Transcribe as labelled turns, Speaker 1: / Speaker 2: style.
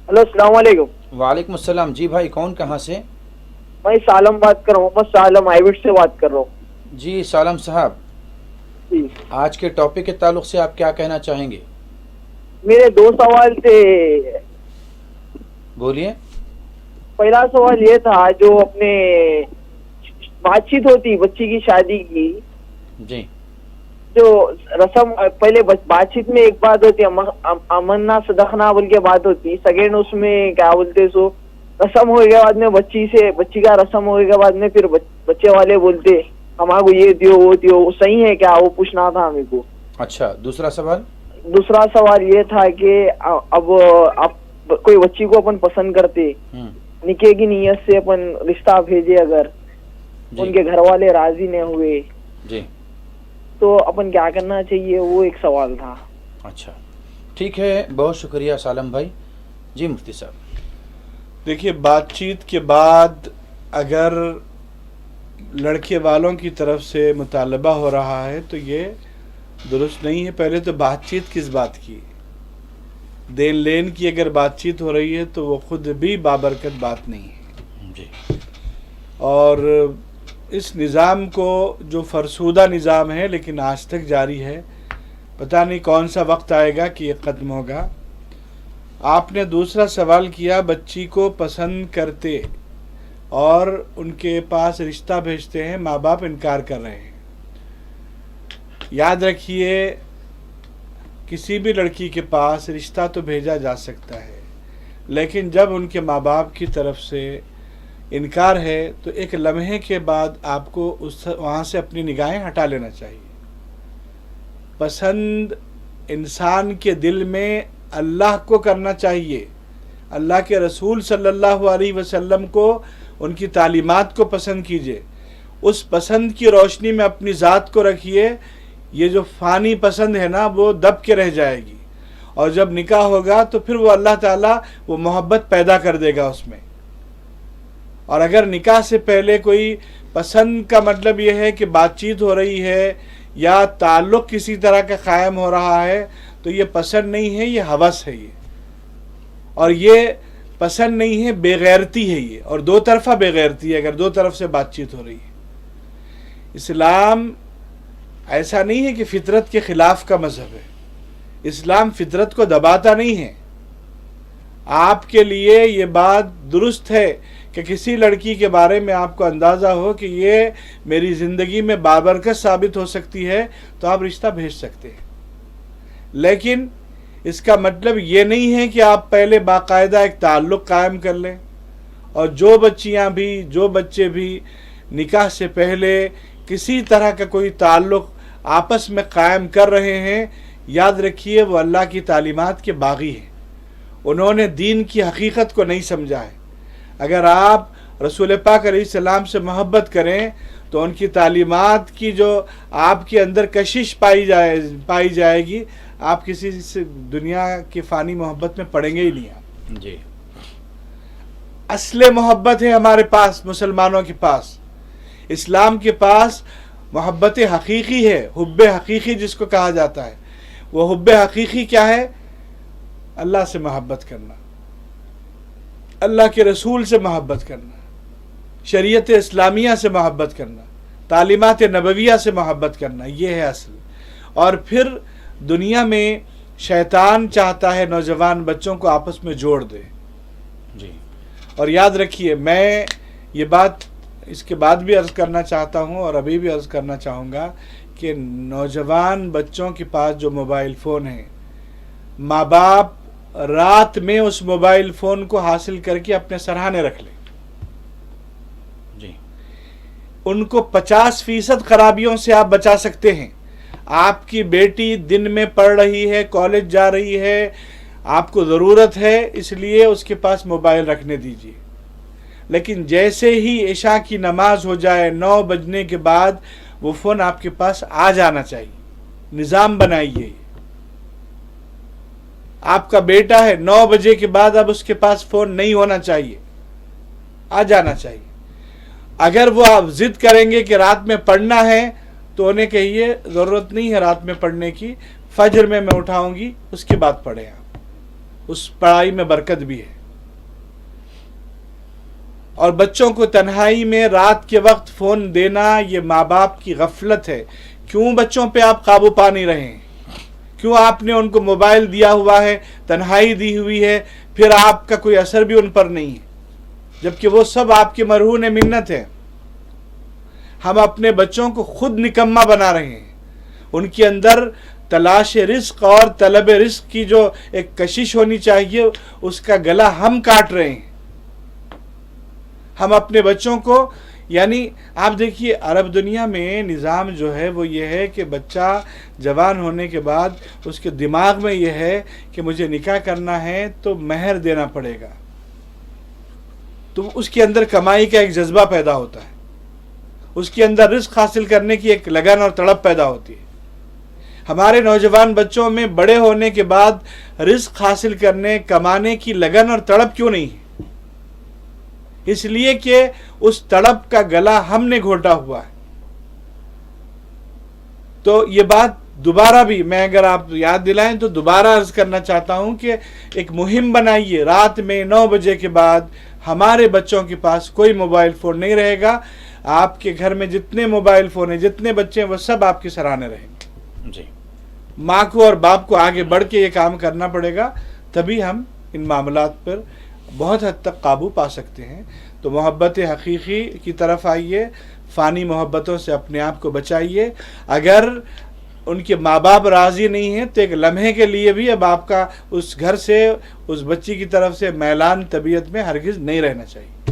Speaker 1: Hello السلام علیکم.
Speaker 2: وعلیکم السلام. جی بھائی کون کہاں سے؟
Speaker 1: میں سالم بات کر رہا ہوں, محمد سالم آئیوٹ سے بات کر رہا ہوں.
Speaker 2: جی سالم صاحب,
Speaker 1: جی
Speaker 2: آج کے ٹاپک کے تعلق سے آپ کیا کہنا چاہیں گے؟
Speaker 1: میرے دو سوال تھے.
Speaker 2: بولیے.
Speaker 1: پہلا سوال یہ تھا, جو اپنے بات چیت ہوتی بچی کی شادی کی,
Speaker 2: جی
Speaker 1: جو رسم پہلے بات چیت میں ایک بات ہوتی ہے, امنا صدقنا بول کے بات ہوتی. سیکنڈ اس میں کیا بولتے سو رسم ہوئے کے بعد میں بچی کا رسم ہوئے کے بعد میں پھر بچے والے بولتے ہمارے کو یہ دیو وہ دیو, صحیح ہے کیا؟ وہ پوچھنا تھا ہمیں کو.
Speaker 2: اچھا, دوسرا سوال.
Speaker 1: دوسرا سوال یہ تھا کہ اب آپ کوئی بچی کو اپن پسند کرتے,
Speaker 2: ہوں,
Speaker 1: نکاح کی نیت سے اپن رشتہ بھیجے, اگر
Speaker 2: جی
Speaker 1: ان کے گھر والے راضی نہ ہوئے
Speaker 2: جی
Speaker 1: تو اپن کیا کرنا چاہیے, وہ ایک سوال تھا.
Speaker 2: اچھا ٹھیک ہے, بہت شکریہ سالم بھائی. جی مفتی صاحب.
Speaker 3: دیکھیے, بات چیت کے بعد اگر لڑکے والوں کی طرف سے مطالبہ ہو رہا ہے تو یہ درست نہیں ہے. پہلے تو بات چیت کس بات کی, دین لین کی اگر بات چیت ہو رہی ہے تو وہ خود بھی بابرکت بات نہیں ہے.
Speaker 2: جی
Speaker 3: اور اس نظام کو, جو فرسودہ نظام ہے لیکن آج تک جاری ہے, پتہ نہیں کون سا وقت آئے گا کہ یہ ختم ہوگا. آپ نے دوسرا سوال کیا, بچی کو پسند کرتے اور ان کے پاس رشتہ بھیجتے ہیں, ماں باپ انکار کر رہے ہیں. یاد رکھیے, کسی بھی لڑکی کے پاس رشتہ تو بھیجا جا سکتا ہے, لیکن جب ان کے ماں باپ کی طرف سے انکار ہے تو ایک لمحے کے بعد آپ کو وہاں سے اپنی نگاہیں ہٹا لینا چاہیے. پسند انسان کے دل میں اللہ کو کرنا چاہیے, اللہ کے رسول صلی اللہ علیہ وسلم کو, ان کی تعلیمات کو پسند کیجئے. اس پسند کی روشنی میں اپنی ذات کو رکھیے. یہ جو فانی پسند ہے نا, وہ دب کے رہ جائے گی, اور جب نکاح ہوگا تو پھر وہ اللہ تعالیٰ وہ محبت پیدا کر دے گا اس میں. اور اگر نکاح سے پہلے کوئی پسند کا مطلب یہ ہے کہ بات چیت ہو رہی ہے یا تعلق کسی طرح کا قائم ہو رہا ہے, تو یہ پسند نہیں ہے, یہ ہوس ہے. یہ اور یہ پسند نہیں ہے, بے غیرتی ہے یہ, اور دو طرفہ بے غیرتی ہے اگر دو طرف سے بات چیت ہو رہی ہے. اسلام ایسا نہیں ہے کہ فطرت کے خلاف کا مذہب ہے. اسلام فطرت کو دباتا نہیں ہے. آپ کے لیے یہ بات درست ہے کہ کسی لڑکی کے بارے میں آپ کو اندازہ ہو کہ یہ میری زندگی میں بابرکت ثابت ہو سکتی ہے, تو آپ رشتہ بھیج سکتے ہیں. لیکن اس کا مطلب یہ نہیں ہے کہ آپ پہلے باقاعدہ ایک تعلق قائم کر لیں. اور جو بچیاں بھی, جو بچے بھی نکاح سے پہلے کسی طرح کا کوئی تعلق آپس میں قائم کر رہے ہیں, یاد رکھیے وہ اللہ کی تعلیمات کے باغی ہیں. انہوں نے دین کی حقیقت کو نہیں سمجھا ہے. اگر آپ رسول پاک علیہ السلام سے محبت کریں تو ان کی تعلیمات کی جو آپ کے اندر کشش پائی جائے گی, آپ کسی سے دنیا کی فانی محبت میں پڑیں گے ہی نہیں. آپ
Speaker 2: جی
Speaker 3: اصل محبت ہے ہمارے پاس, مسلمانوں کے پاس, اسلام کے پاس محبت حقیقی ہے, حب حقیقی جس کو کہا جاتا ہے. وہ حب حقیقی کیا ہے؟ اللہ سے محبت کرنا, اللہ کے رسول سے محبت کرنا, شریعت اسلامیہ سے محبت کرنا, تعلیمات نبویہ سے محبت کرنا, یہ ہے اصل. اور پھر دنیا میں شیطان چاہتا ہے نوجوان بچوں کو آپس میں جوڑ دے.
Speaker 2: جی
Speaker 3: اور یاد رکھیے, میں یہ بات اس کے بعد بھی عرض کرنا چاہتا ہوں اور ابھی بھی عرض کرنا چاہوں گا کہ نوجوان بچوں کے پاس جو موبائل فون ہیں, ماں باپ رات میں اس موبائل فون کو حاصل کر کے اپنے سرہانے رکھ لیں.
Speaker 2: جی
Speaker 3: ان کو 50% خرابیوں سے آپ بچا سکتے ہیں. آپ کی بیٹی دن میں پڑھ رہی ہے, کالج جا رہی ہے, آپ کو ضرورت ہے, اس لیے اس کے پاس موبائل رکھنے دیجیے. لیکن جیسے ہی عشاء کی نماز ہو جائے 9 بجنے کے بعد وہ فون آپ کے پاس آ جانا چاہیے. نظام بنائیے. آپ کا بیٹا ہے, 9 بجے کے بعد اب اس کے پاس فون نہیں ہونا چاہیے, آ جانا چاہیے. اگر وہ آپ ضد کریں گے کہ رات میں پڑھنا ہے تو انہیں کہیے ضرورت نہیں ہے رات میں پڑھنے کی, فجر میں اٹھاؤں گی, اس کے بعد پڑھیں آپ. اس پڑھائی میں برکت بھی ہے. اور بچوں کو تنہائی میں رات کے وقت فون دینا یہ ماں باپ کی غفلت ہے. کیوں بچوں پہ آپ قابو پا نہیں رہے ہیں؟ کیوں آپ نے ان کو موبائل دیا ہوا ہے، تنہائی دی ہوئی ہے، پھر آپ کا کوئی اثر بھی ان پر نہیں ہے، جبکہ وہ سب آپ کے مرہون منت ہے. ہم اپنے بچوں کو خود نکما بنا رہے ہیں. ان کے اندر تلاش رزق اور طلب رزق کی جو ایک کشش ہونی چاہیے اس کا گلا ہم کاٹ رہے ہیں. ہم اپنے بچوں کو، یعنی آپ دیکھیے عرب دنیا میں نظام جو ہے وہ یہ ہے کہ بچہ جوان ہونے کے بعد اس کے دماغ میں یہ ہے کہ مجھے نکاح کرنا ہے تو مہر دینا پڑے گا، تو اس کے اندر کمائی کا ایک جذبہ پیدا ہوتا ہے، اس کے اندر رزق حاصل کرنے کی ایک لگن اور تڑپ پیدا ہوتی ہے. ہمارے نوجوان بچوں میں بڑے ہونے کے بعد رزق حاصل کرنے، کمانے کی لگن اور تڑپ کیوں نہیں ہے؟ اس لیے کہ اس تڑپ کا گلا ہم نے گھونٹا ہوا ہے. تو یہ بات دوبارہ بھی میں اگر آپ یاد دلائیں تو دوبارہ عرض کرنا چاہتا ہوں کہ ایک مہم بنائیے، رات میں 9 بجے کے بعد ہمارے بچوں کے پاس کوئی موبائل فون نہیں رہے گا. آپ کے گھر میں جتنے موبائل فون ہیں، جتنے بچے ہیں، وہ سب آپ کے سرانے رہیں گے.
Speaker 2: جی،
Speaker 3: ماں کو اور باپ کو آگے بڑھ کے یہ کام کرنا پڑے گا، تبھی ہم ان معاملات پر بہت حد تک قابو پا سکتے ہیں. تو محبت حقیقی کی طرف آئیے، فانی محبتوں سے اپنے آپ کو بچائیے. اگر ان کے ماں باپ راضی نہیں ہیں تو ایک لمحے کے لیے بھی اب آپ کا اس گھر سے، اس بچی کی طرف سے میلان طبیعت میں ہرگز نہیں رہنا چاہیے.